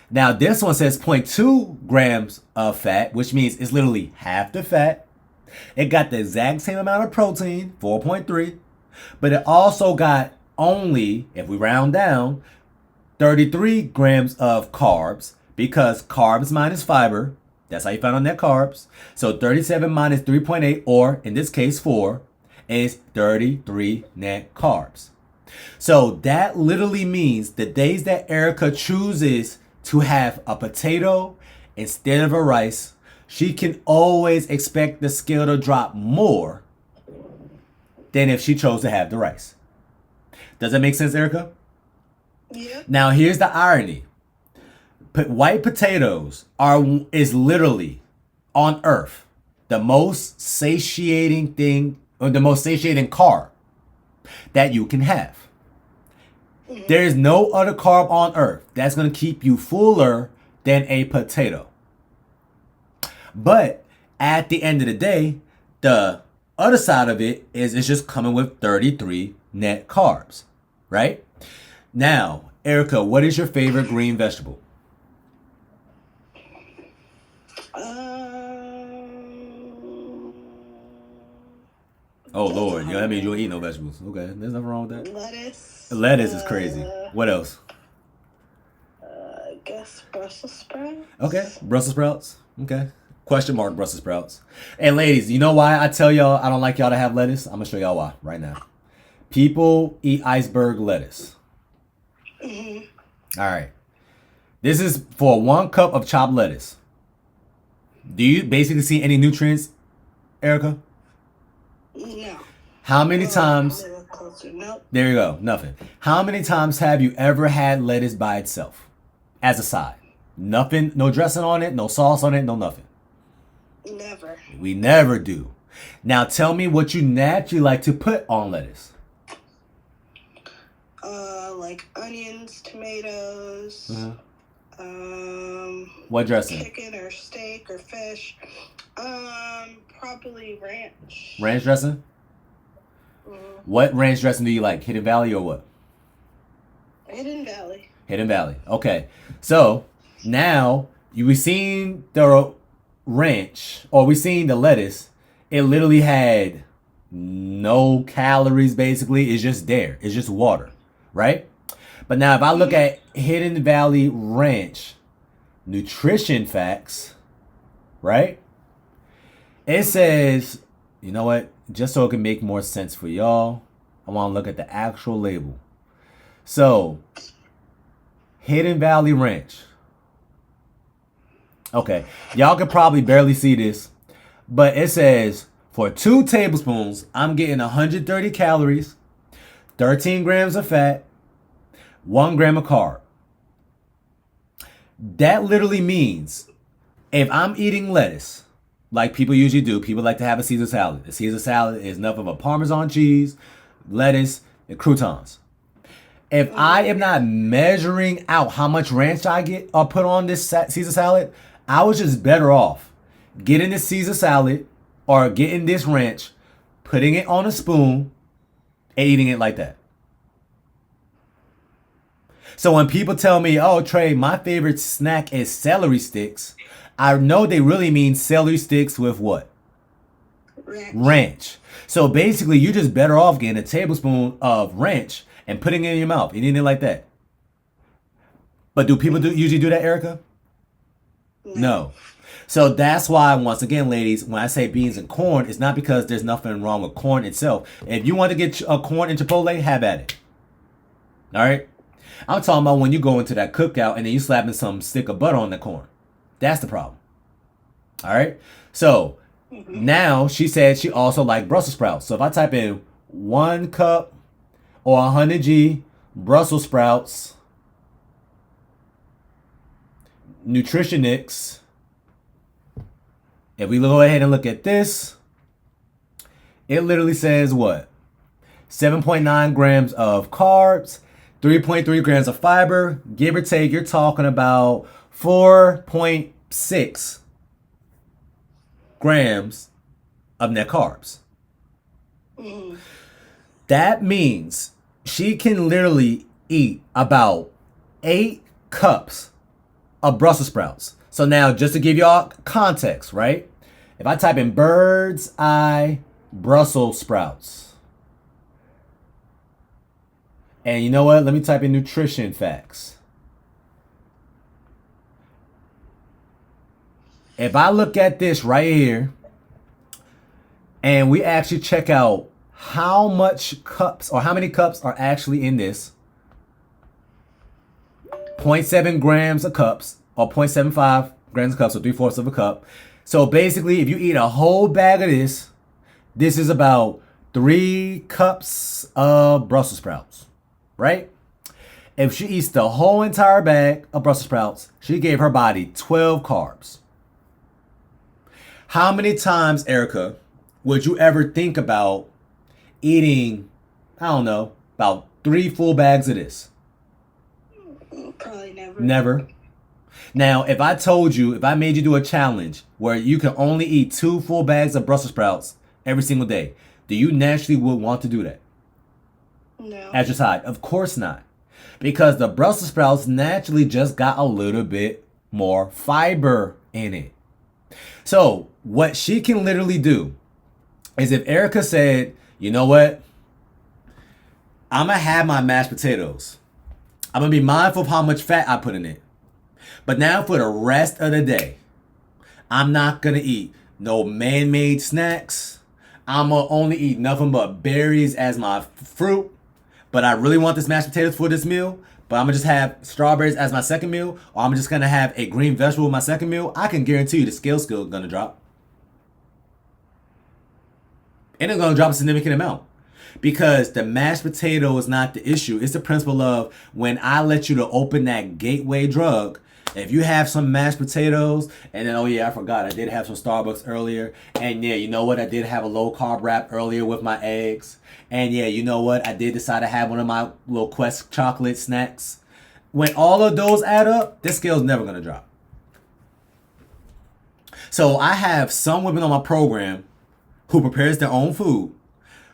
Now this one says 0.2 grams of fat, which means it's literally half the fat. It got the exact same amount of protein, 4.3, but it also got only, if we round down, 33 grams of carbs, because carbs minus fiber, that's how you find on net carbs. So 37 minus 3.8, or in this case 4, is 33 net carbs. So that literally means the days that Erica chooses to have a potato instead of a rice, she can always expect the scale to drop more than if she chose to have the rice. Does that make sense, Erica? Yeah. Now here's the irony. White potatoes is literally on earth the most satiating thing, or the most satiating carb that you can have. There is no other carb on earth that's going to keep you fuller than a potato. But at the end of the day, the other side of it is it's just coming with 33 net carbs, right? Now, Erica, what is your favorite green vegetable? Oh, Lord. That means you don't eat no vegetables. Okay, there's nothing wrong with that. Lettuce. Lettuce is crazy. What else? I guess Brussels sprouts. Okay, Brussels sprouts. Okay. Question mark Brussels sprouts. And ladies, you know why I tell y'all I don't like y'all to have lettuce? I'm going to show y'all why right now. People eat iceberg lettuce. All right. This is for 1 cup of chopped lettuce. Do you basically see any nutrients, Erica? No. How many times? Nope. There you go. Nothing. How many times have you ever had lettuce by itself as a side? Nothing. No dressing on it. No sauce on it. No nothing. Never. We never do. Now tell me what you naturally like to put on lettuce. Like onions, tomatoes. What dressing? Chicken or steak or fish. Probably ranch. Ranch dressing? What ranch dressing do you like? Hidden Valley or what? Hidden Valley. Hidden Valley. Okay. So now we seen the ranch, or we seen the lettuce. It literally had no calories, basically. It's just there. It's just water, right? But now if I look at Hidden Valley Ranch nutrition facts, right? It says, you know what? Just so it can make more sense for y'all, I want to look at the actual label. So, Hidden Valley Ranch. Okay, y'all can probably barely see this, but it says, for 2 tablespoons, I'm getting 130 calories, 13 grams of fat, 1 gram of carb. That literally means if I'm eating lettuce, like people usually do, people like to have a Caesar salad. A Caesar salad is enough of a Parmesan cheese, lettuce, and croutons. If I am not measuring out how much ranch I get or put on this Caesar salad, I was just better off getting this Caesar salad or getting this ranch, putting it on a spoon, and eating it like that. So when people tell me, oh, Trey, my favorite snack is celery sticks, I know they really mean celery sticks with what? Ranch. So basically, you're just better off getting a tablespoon of ranch and putting it in your mouth, eating it like that. But do people usually do that, Erica? No. So that's why, once again, ladies, when I say beans and corn, it's not because there's nothing wrong with corn itself. If you want to get a corn in Chipotle, have at it. All right? I'm talking about when you go into that cookout and then you slapping some stick of butter on the corn. That's the problem. All right? So now she said she also liked Brussels sprouts. So if I type in 1 cup or 100 G Brussels sprouts, Nutritionix, if we go ahead and look at this, it literally says what? 7.9 grams of carbs, 3.3 grams of fiber, give or take, you're talking about 4.6 grams of net carbs. That means she can literally eat about 8 cups of Brussels sprouts. So now, just to give y'all context, right? If I type in bird's eye Brussels sprouts, and you know what? Let me type in nutrition facts. If I look at this right here, and we actually check out how much cups or how many cups are actually in this, 0.7 grams of cups or 0.75 grams of cups, so 3/4 of a cup. So basically, if you eat a whole bag of this, this is about 3 cups of Brussels sprouts. Right? If she eats the whole entire bag of Brussels sprouts, she gave her body 12 carbs. How many times, Erica, would you ever think about eating, I don't know, about 3 full bags of this? Probably never. Never. Now, if I made you do a challenge where you can only eat 2 full bags of Brussels sprouts every single day, do you naturally would want to do that? No. At your side? Of course not. Because the Brussels sprouts naturally just got a little bit more fiber in it. So what she can literally do is, if Erica said, you know what? I'm going to have my mashed potatoes. I'm going to be mindful of how much fat I put in it. But now for the rest of the day, I'm not going to eat no man-made snacks. I'm going to only eat nothing but berries as my fruit. But I really want this mashed potatoes for this meal, but I'm going to just have strawberries as my second meal, or I'm just going to have a green vegetable with my second meal. I can guarantee you the scale's still going to drop. And it's going to drop a significant amount. Because the mashed potato is not the issue. It's the principle of when I let you to open that gateway drug, If you have some mashed potatoes, and then, oh yeah, I forgot, I did have some Starbucks earlier. And yeah, you know what? I did have a low carb wrap earlier with my eggs. And yeah, you know what? I did decide to have one of my little Quest chocolate snacks. When all of those add up, this scale's never going to drop. So I have some women on my program who prepares their own food,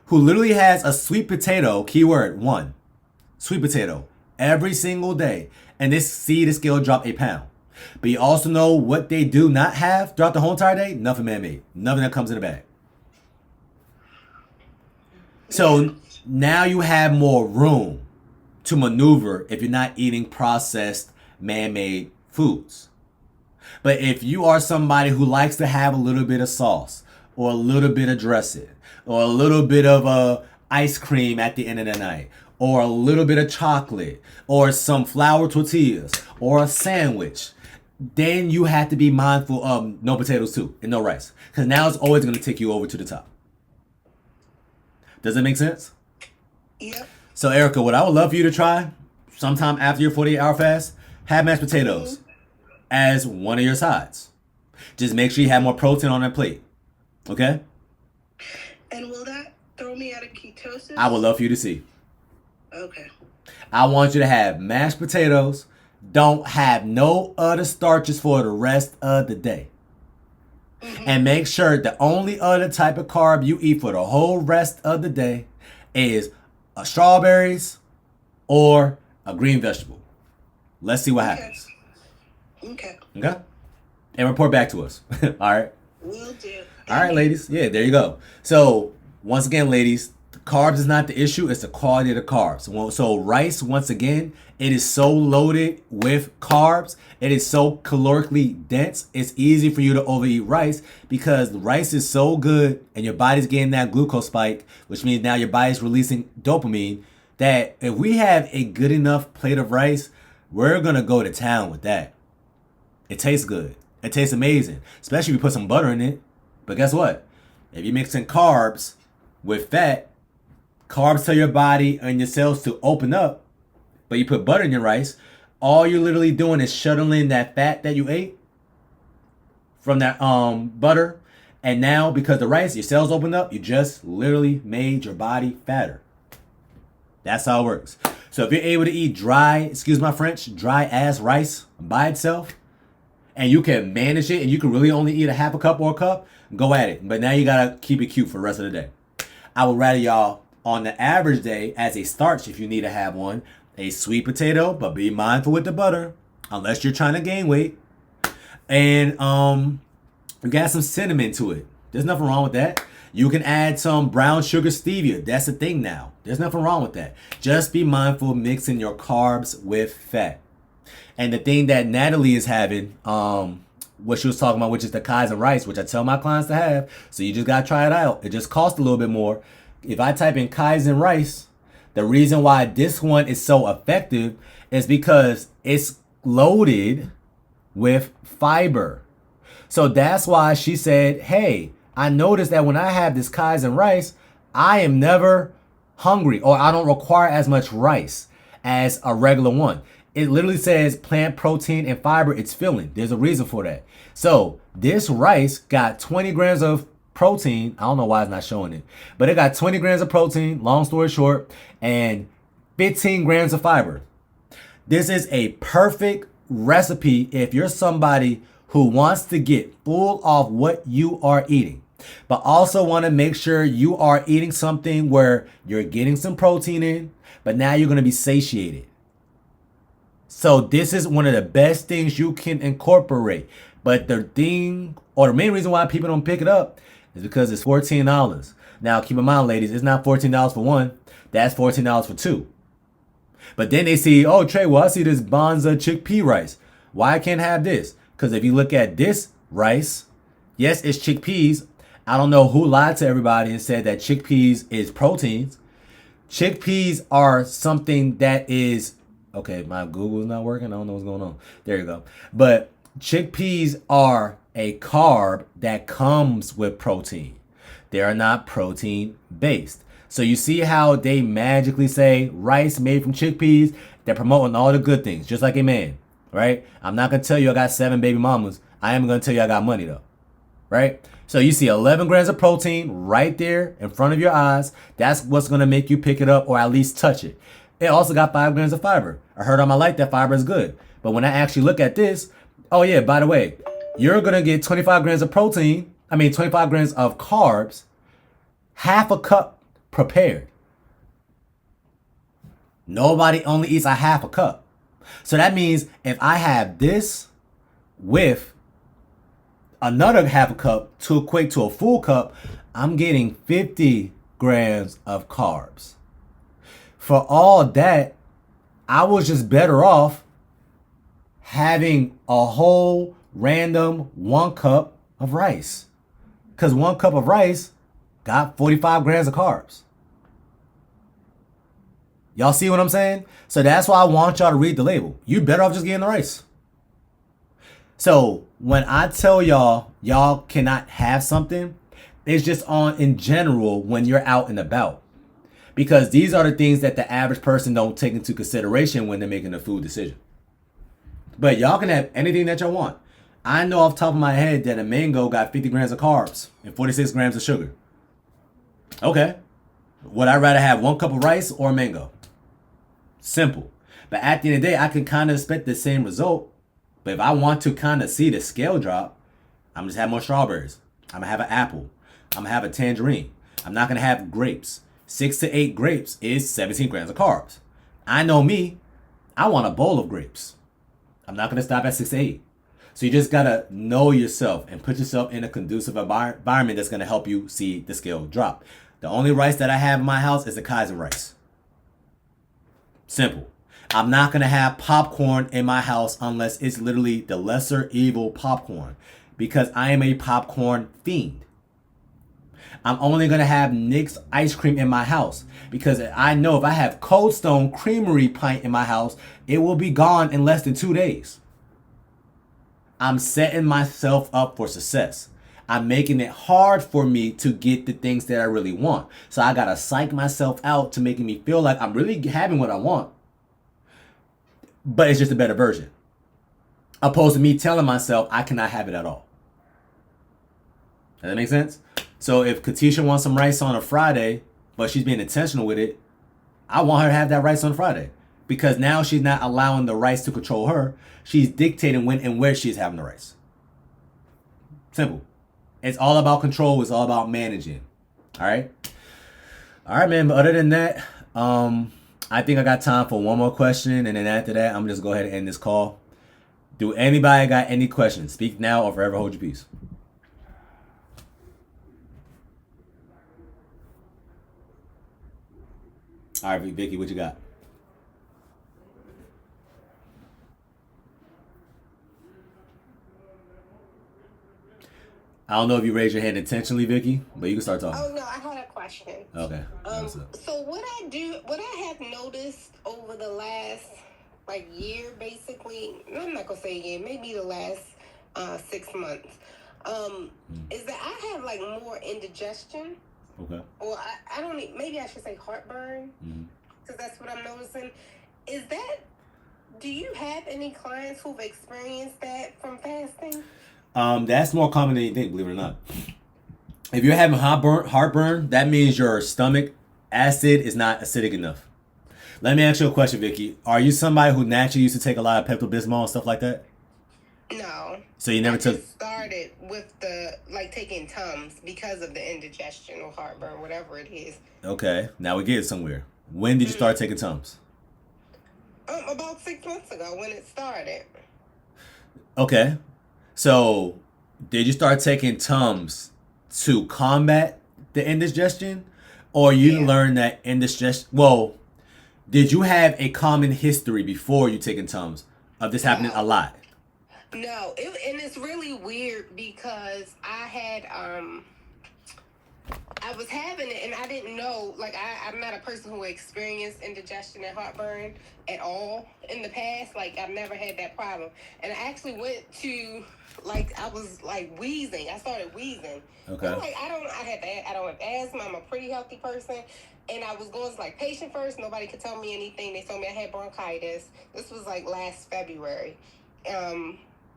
who literally has a sweet potato, keyword one, sweet potato, every single day. And this scale drop a pound. But you also know what they do not have throughout the whole entire day? Nothing man-made. Nothing that comes in a bag. So now you have more room to maneuver if you're not eating processed man-made foods. But if you are somebody who likes to have a little bit of sauce or a little bit of dressing or a little bit of ice cream at the end of the night, or a little bit of chocolate, or some flour tortillas, or a sandwich, then you have to be mindful of no potatoes too, and no rice. Because now it's always going to take you over to the top. Does that make sense? Yep. So, Erica, what I would love for you to try, sometime after your 48-hour fast, have mashed potatoes as one of your sides. Just make sure you have more protein on that plate. Okay? And will that throw me out of ketosis? I would love for you to see. Okay. I want you to have mashed potatoes. Don't have no other starches for the rest of the day. And make sure the only other type of carb you eat for the whole rest of the day is strawberries or a green vegetable. Let's see what happens. Okay. Okay? And report back to us. All right? Will do. All right, ladies. Yeah, there you go. So, once again, ladies, carbs is not the issue. It's the quality of the carbs. So rice, once again, it is so loaded with carbs. It is so calorically dense. It's easy for you to overeat rice because rice is so good and your body's getting that glucose spike, which means now your body's releasing dopamine, that if we have a good enough plate of rice, we're going to go to town with that. It tastes good. It tastes amazing, especially if you put some butter in it. But guess what? If you're mixing carbs with fat, carbs tell your body and your cells to open up, but you put butter in your rice, all you're literally doing is shuttling that fat that you ate from that butter. And now, because the rice, your cells opened up, you just literally made your body fatter. That's how it works. So if you're able to eat dry, excuse my French, dry ass rice by itself, and you can manage it, and you can really only eat a half a cup or a cup, go at it. But now you gotta keep it cute for the rest of the day. I would rather y'all, on the average day, as a starch, if you need to have one, a sweet potato, but be mindful with the butter, unless you're trying to gain weight. And you got some cinnamon to it. There's nothing wrong with that. You can add some brown sugar stevia. That's the thing now. There's nothing wrong with that. Just be mindful of mixing your carbs with fat. And the thing that Natalie is having, what she was talking about, which is the Kaizen rice, which I tell my clients to have. So you just got to try it out. It just costs a little bit more. If I type in Kaizen rice, the reason why this one is so effective is because it's loaded with fiber. So that's why she said, hey, I noticed that when I have this Kaizen rice, I am never hungry, or I don't require as much rice as a regular one. It literally says plant protein and fiber. It's filling. There's a reason for that. So this rice got 20 grams of protein. I don't know why it's not showing it, but it got 20 grams of protein, long story short, and 15 grams of fiber. This is a perfect recipe if you're somebody who wants to get full off what you are eating, but also want to make sure you are eating something where you're getting some protein in, but now you're going to be satiated. So this is one of the best things you can incorporate. But the thing, or the main reason why people don't pick it up is because it's $14. Now, keep in mind, ladies, it's not $14 for one. That's $14 for two. But then they see, oh, Trey, well, I see this Bonza chickpea rice. Why I can't have this? Because if you look at this rice, yes, it's chickpeas. I don't know who lied to everybody and said that chickpeas is proteins. Chickpeas are something that is, okay, my Google's not working. I don't know what's going on. There you go. But chickpeas are a carb that comes with protein. They are not protein based. So you see how they magically say rice made from chickpeas? They're promoting all the good things, just like a man. right? I'm not going to tell you I got 7 baby mamas. I am going to tell you I got money, though, right? So you see 11 grams of protein right there in front of your eyes. That's what's going to make you pick it up or at least touch it. It also got 5 grams of fiber. I heard on my light that fiber is good. But when I actually look at this, oh yeah, by the way, you're going to get 25 grams of 25 grams of carbs, half a cup prepared. Nobody only eats a half a cup. So that means if I have this with another half a cup to equate to a full cup, I'm getting 50 grams of carbs. For all that, I was just better off having a whole random 1 cup of rice. Because 1 cup of rice got 45 grams of carbs. Y'all see what I'm saying? So that's why I want y'all to read the label. You better off just getting the rice. So when I tell y'all cannot have something, it's just on in general when you're out and about. Because these are the things that the average person don't take into consideration when they're making a food decision. But y'all can have anything that y'all want. I know off the top of my head that a mango got 50 grams of carbs and 46 grams of sugar. Okay. Would I rather have 1 cup of rice or a mango? Simple. But at the end of the day, I can kind of expect the same result. But if I want to kind of see the scale drop, I'm just have more strawberries. I'm going to have an apple. I'm going to have a tangerine. I'm not going to have grapes. 6 to 8 grapes is 17 grams of carbs. I know me. I want a bowl of grapes. I'm not going to stop at 6 to 8. So you just got to know yourself and put yourself in a conducive environment that's going to help you see the scale drop. The only rice that I have in my house is the Kaiser rice. Simple. I'm not going to have popcorn in my house unless it's literally the lesser evil popcorn, because I am a popcorn fiend. I'm only going to have Nick's ice cream in my house because I know if I have Cold Stone Creamery pint in my house, it will be gone in less than 2 days. I'm setting myself up for success. I'm making it hard for me to get the things that I really want. So I got to psych myself out to making me feel like I'm really having what I want. But it's just a better version. Opposed to me telling myself I cannot have it at all. Does that make sense? So if Katisha wants some rice on a Friday, but she's being intentional with it, I want her to have that rice on Friday. Because now she's not allowing the rice to control her. She's dictating when and where she's having the rice. Simple. It's all about control. It's all about managing. All right? All right, man. But other than that, I think I got time for one more question. And then after that, I'm just going to go ahead and end this call. Do anybody got any questions? Speak now or forever hold your peace. All right, Vicky, what you got? I don't know if you raised your hand intentionally, Vicky, but you can start talking. Oh no, I had a question. Okay. So what I have noticed over the last year, basically, I'm not gonna say year, maybe the last 6 months, is that I have more indigestion. Okay. Or I don't need, maybe I should say heartburn, because that's what I'm noticing. Do you have any clients who've experienced that from fasting? That's more common than you think, believe it or not. If you're having heartburn, that means your stomach acid is not acidic enough. Let me ask you a question, Vicky. Are you somebody who naturally used to take a lot of Pepto-Bismol and stuff like that? No. So you never took... just started with the, taking Tums because of the indigestion or heartburn, whatever it is. Okay. Now we get somewhere. When did you start taking Tums? About 6 months ago when it started. Okay. So, did you start taking Tums to combat the indigestion? Or you learned that indigestion... Well, did you have a common history before you taking Tums of this happening a lot? No. And it's really weird because I had... I was having it and I didn't know, like I'm not a person who experienced indigestion and heartburn at all in the past. Like I've never had that problem. And I actually went to, like, I was like wheezing. I started wheezing. Okay. I'm like, I don't have asthma. I'm a pretty healthy person. And I was going to like patient first. Nobody could tell me anything. They told me I had bronchitis. This was like last February.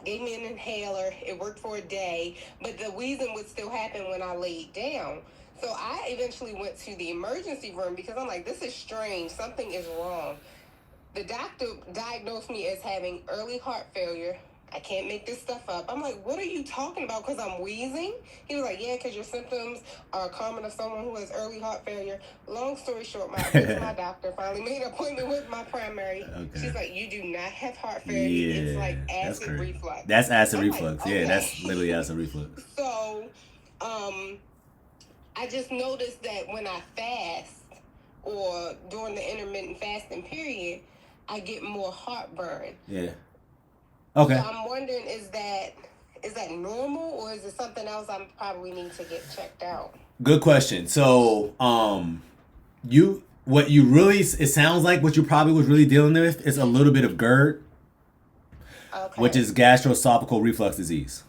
Gave me an inhaler. It worked for a day, but the wheezing would still happen when I laid down. So I eventually went to the emergency room because I'm like, this is strange. Something is wrong. The doctor diagnosed me as having early heart failure. I can't make this stuff up. I'm like, what are you talking about? Because I'm wheezing? He was like, yeah, because your symptoms are common of someone who has early heart failure. Long story short, my doctor finally made an appointment with my primary. Okay. She's like, you do not have heart failure. Yeah, it's like acid reflux. That's acid reflux. Like, okay. Yeah, that's literally acid reflux. So, I just noticed that when I fast or during the intermittent fasting period, I get more heartburn. Yeah. Okay. So I'm wondering, is that normal, or is it something else I probably need to get checked out? Good question. So, it sounds like what you probably was really dealing with is a little bit of GERD, which is gastroesophageal reflux disease,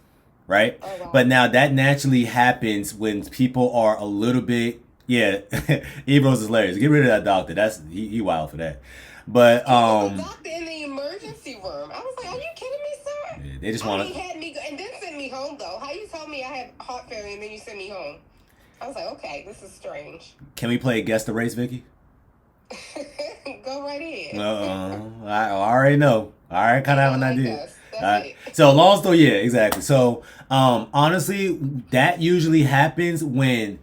right? Oh, wow. But now that naturally happens when people are a little bit, Ebros is hilarious. Get rid of that doctor. He wild for that. But the doctor in the emergency room. I was like, are you kidding me, sir? Yeah, they just want to. He had me go, and then sent me home though. How you told me I had heart failure and then you sent me home? I was like, okay, this is strange. Can we play Guess the Race, Vicky? Go right in. I already know. I already kind of have an idea. So long story, yeah, exactly. So honestly, that usually happens when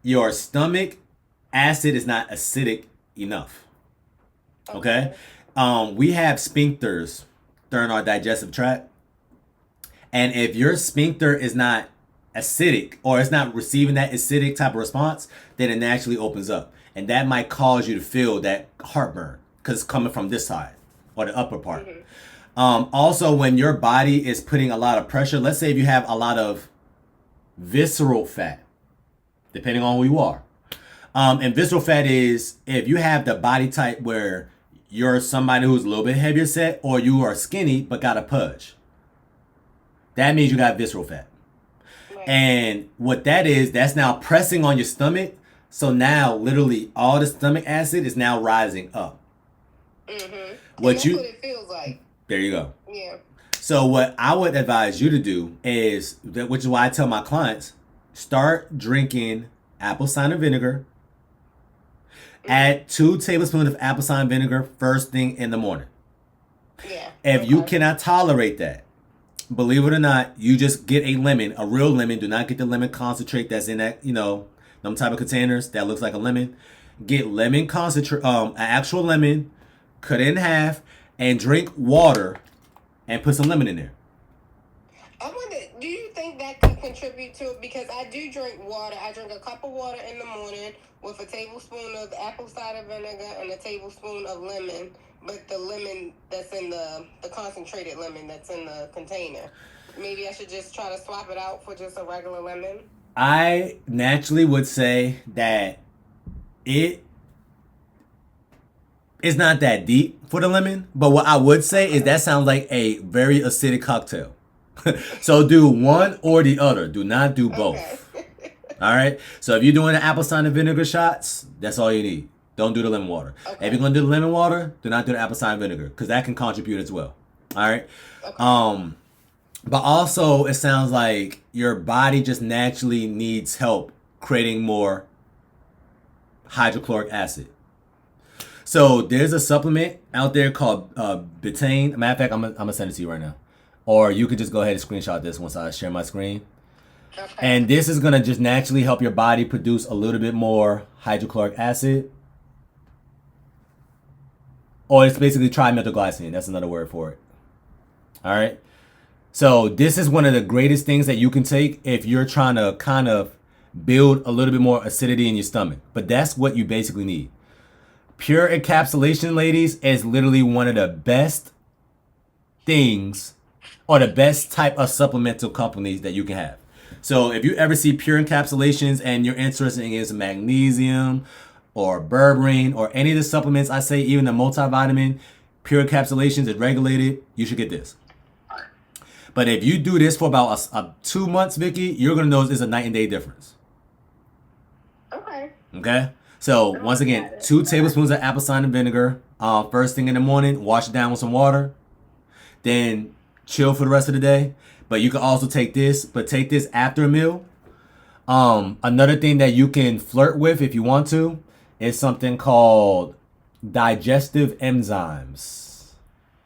your stomach acid is not acidic enough. Okay. We have sphincters during our digestive tract. And if your sphincter is not acidic or it's not receiving that acidic type of response, then it naturally opens up. And that might cause you to feel that heartburn because it's coming from this side or the upper part. Mm-hmm. Also, when your body is putting a lot of pressure, let's say if you have a lot of visceral fat, depending on who you are. And visceral fat is if you have the body type where you're somebody who's a little bit heavier set or you are skinny but got a pudge. That means you got visceral fat. Right. And what that is, that's now pressing on your stomach. So now literally all the stomach acid is now rising up. Mm-hmm. That's what it feels like. There you go. Yeah. So what I would advise you to do is, which is why I tell my clients, start drinking apple cider vinegar. Add 2 tablespoons of apple cider vinegar first thing in the morning. Yeah. If you cannot tolerate that, believe it or not, you just get a lemon, a real lemon. Do not get the lemon concentrate that's in that, them type of containers that looks like a lemon. Get lemon concentrate, an actual lemon, cut it in half, and drink water, and put some lemon in there. I wonder, do you think that could contribute to it? Because I do drink water. I drink a cup of water in the morning with a tablespoon of apple cider vinegar and a tablespoon of lemon, but the lemon that's in the concentrated lemon that's in the container. Maybe I should just try to swap it out for just a regular lemon. I naturally would say that it is not that deep for the lemon, but what I would say is that sounds like a very acidic cocktail. So do one or the other. Do not do both. Okay. All right. So if you're doing the apple cider vinegar shots, that's all you need. Don't do the lemon water. Okay. If you're gonna do the lemon water, do not do the apple cider vinegar because that can contribute as well. All right. Okay. But also it sounds like your body just naturally needs help creating more hydrochloric acid. So there's a supplement out there called betaine. Matter of fact, I'm gonna send it to you right now. Or you could just go ahead and screenshot this once I share my screen. Okay. And this is going to just naturally help your body produce a little bit more hydrochloric acid. Or it's basically trimethylglycine. That's another word for it. All right. So this is one of the greatest things that you can take if you're trying to kind of build a little bit more acidity in your stomach. But that's what you basically need. Pure encapsulation, ladies, is literally one of the best things or the best type of supplemental companies that you can have. So if you ever see pure encapsulations and you're interested in getting some magnesium or berberine or any of the supplements I say, even the multivitamin, pure encapsulations is regulated, you should get this. But if you do this for about 2 months, Vicky, you're going to notice it's a night and day difference. Okay. Okay? So once again, 2 tablespoons of apple cider vinegar. First thing in the morning, wash it down with some water. Then chill for the rest of the day. But you can also take this, but take this after a meal. Another thing that you can flirt with if you want to is something called digestive enzymes.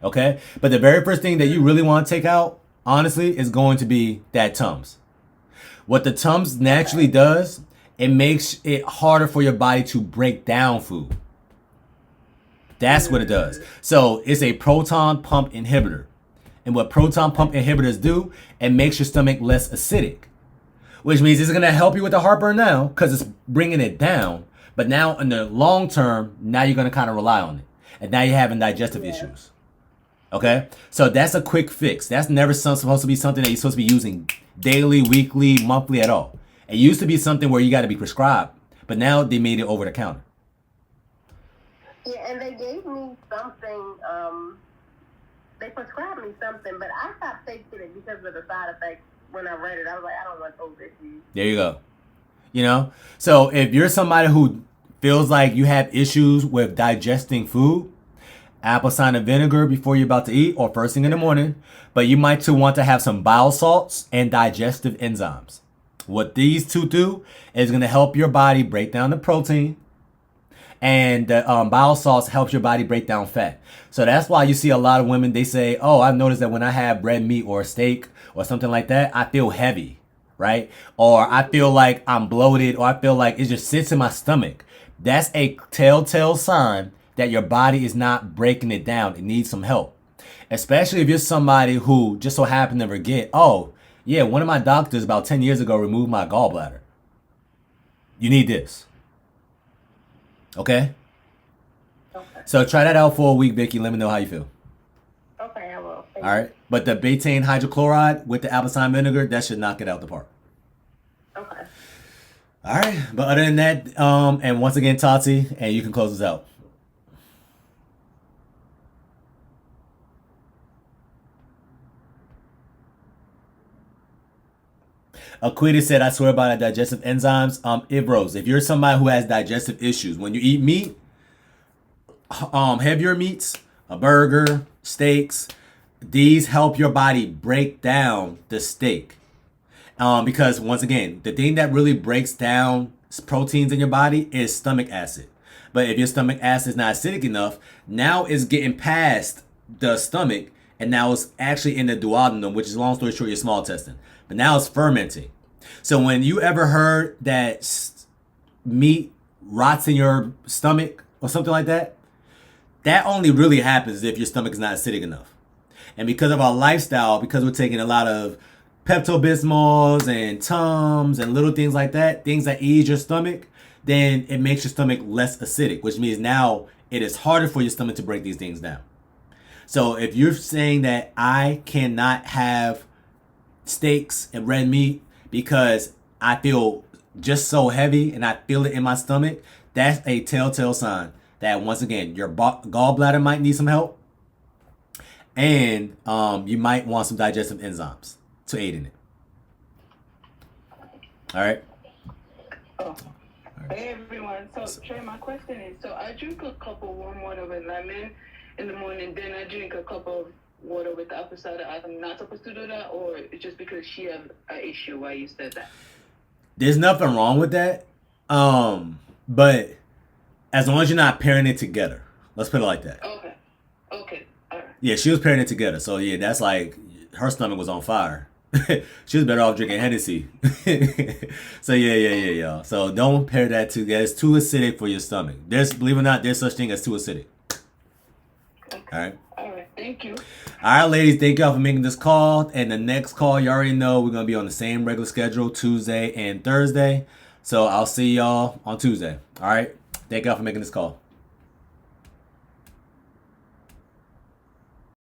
Okay? But the very first thing that you really want to take out, honestly, is going to be that Tums. What the Tums naturally does, it makes it harder for your body to break down food. That's what it does. So it's a proton pump inhibitor. And what proton pump inhibitors do, it makes your stomach less acidic. Which means it's going to help you with the heartburn now because it's bringing it down. But now in the long term, now you're going to kind of rely on it. And now you're having digestive issues. Okay? So that's a quick fix. That's never supposed to be something that you're supposed to be using daily, weekly, monthly at all. It used to be something where you got to be prescribed. But now they made it over the counter. Yeah, and they gave me something, they prescribed me something, but I stopped taking it because of the side effects. When I read it, I was like, I don't want those issues. There you go. You know? So if you're somebody who feels like you have issues with digesting food, apple cider vinegar before you're about to eat or first thing in the morning, but you might too want to have some bile salts and digestive enzymes. What these two do is going to help your body break down the protein, and the bile salts helps your body break down fat. So that's why you see a lot of women, they say, oh, I've noticed that when I have red meat or a steak or something like that, I feel heavy, right? Or I feel like I'm bloated, or I feel like it just sits in my stomach. That's a telltale sign that your body is not breaking it down. It needs some help. Especially if you're somebody who just so happened to forget, oh, yeah, one of my doctors about 10 years ago removed my gallbladder. You need this. Okay? So try that out for a week, Vicky. Let me know how you feel. Okay, I will. All right? But the betaine hydrochloride with the apple cider vinegar, that should knock it out the park. Okay. All right. But other than that, and once again, Tati, and you can close us out. Aquita said, I swear by the digestive enzymes. Ivros, if you're somebody who has digestive issues, when you eat meat, heavier meats, a burger, steaks, these help your body break down the steak. Because once again, the thing that really breaks down proteins in your body is stomach acid. But if your stomach acid is not acidic enough, now it's getting past the stomach, and now it's actually in the duodenum, which is, long story short, your small intestine. But now it's fermenting. So when you ever heard that meat rots in your stomach or something like that, that only really happens if your stomach is not acidic enough. And because of our lifestyle, because we're taking a lot of Pepto-Bismols and Tums and little things like that, things that ease your stomach, then it makes your stomach less acidic, which means now it is harder for your stomach to break these things down. So if you're saying that I cannot have steaks and red meat because I feel just so heavy and I feel it in my stomach, that's a telltale sign that, once again, your gallbladder might need some help, and you might want some digestive enzymes to aid in it. All right? Oh. Hey everyone. So Trey, my question is, so I drink a cup of warm water with lemon in the morning, then I drink a cup of water with apple cider. I'm not supposed to do that, or it's just because she has an issue why you said that? There's nothing wrong with that. But as long as you're not pairing it together. Let's put it like that. Okay. All right. Yeah, she was pairing it together. So yeah, that's like her stomach was on fire. She was better off drinking Hennessy. So yeah. So don't pair that together. It's too acidic for your stomach. Believe it or not, there's such thing as too acidic. Okay. All right. Thank you. All right, ladies. Thank y'all for making this call. And the next call, you already know, we're going to be on the same regular schedule, Tuesday and Thursday. So I'll see y'all on Tuesday. All right. Thank y'all for making this call.